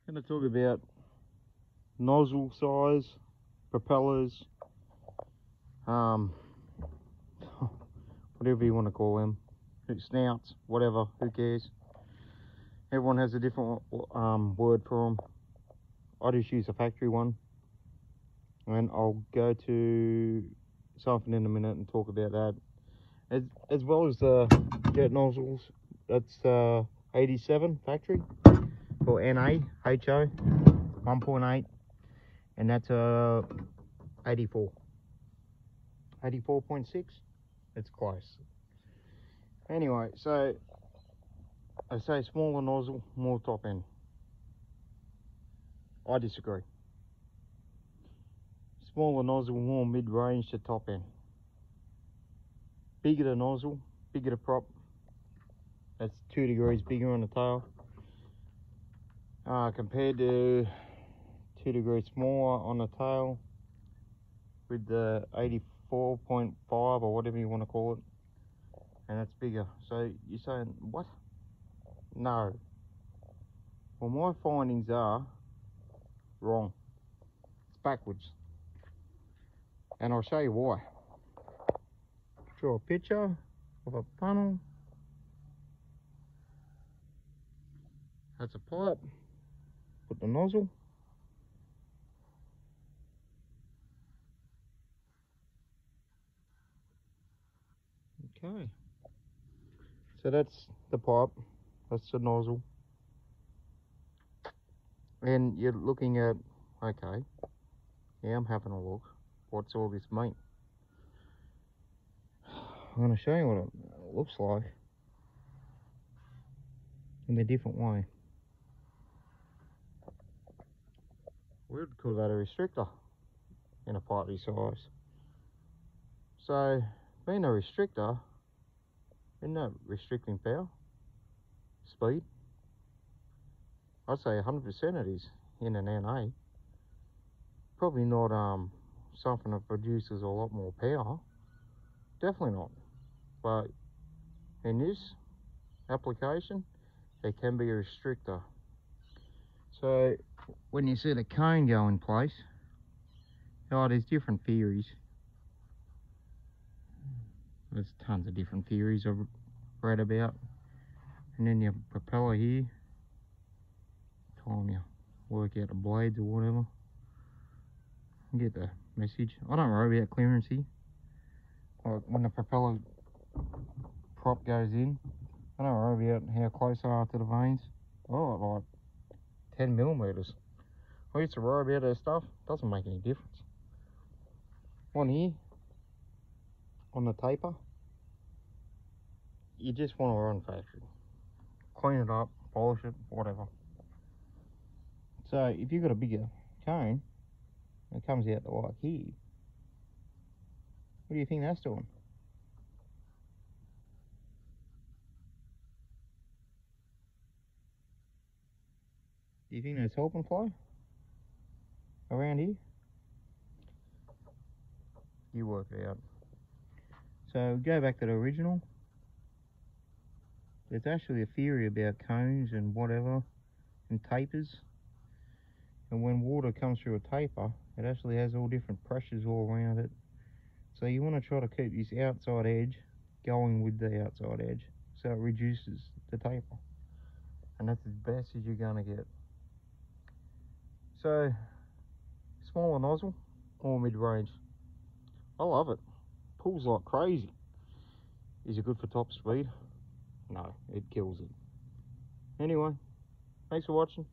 Going to talk about nozzle size, propellers, whatever you want to call them, snouts, whatever, who cares. Everyone has a different word for them. I just use a factory one, and I'll go to something in a minute and talk about that. As well as the jet nozzles, that's 87 factory for NA HO 1.8, and that's 84.6. It's close. Anyway, so I say smaller nozzle, more top end. I disagree. Smaller nozzle, more mid-range to top end. Bigger the nozzle, bigger the prop. That's 2 degrees bigger on the tail. Compared to 2 degrees smaller on the tail with the 84.5 or whatever you want to call it. And that's bigger. So you're saying, what? No. Well, my findings are wrong. It's backwards. And I'll show you why. Draw a picture of a funnel. That's a pipe. Put the nozzle. Okay. So that's the pipe. That's the nozzle. And you're looking at, okay, yeah, I'm having a look. What's all this mean? I'm going to show you what it looks like in a different way. We would call that a restrictor in a pipe this size. So, being a restrictor, isn't that restricting power? Speed? I'd say 100% it is in an NA. Probably not something that produces a lot more power. Definitely not. But in this application, it can be a restrictor. So when you see the cone go in place, there's different theories. There's tons of different theories I've read about. And then your propeller here, time you work out the blades or whatever. You get the message. I don't worry about clearance here. Like when the propeller prop goes in, I don't worry about how close they are to the vanes. Oh, like 10 millimeters. I used to worry about that stuff. Doesn't make any difference. On here, on the taper, you just want to run factory. Clean it up, polish it, whatever. So if you've got a bigger cone, it comes out to like here. What do you think that's doing? Do you think that's helping flow around here? You work it out. So go back to the original. There's actually a theory about cones and whatever and tapers. And when water comes through a taper, it actually has all different pressures all around it. So you want to try to keep this outside edge going with the outside edge, so it reduces the taper. And that's as best as you're going to get. So, smaller nozzle or mid-range. I love it. Pulls like crazy. Is it good for top speed? No, it kills it. Anyway, thanks for watching.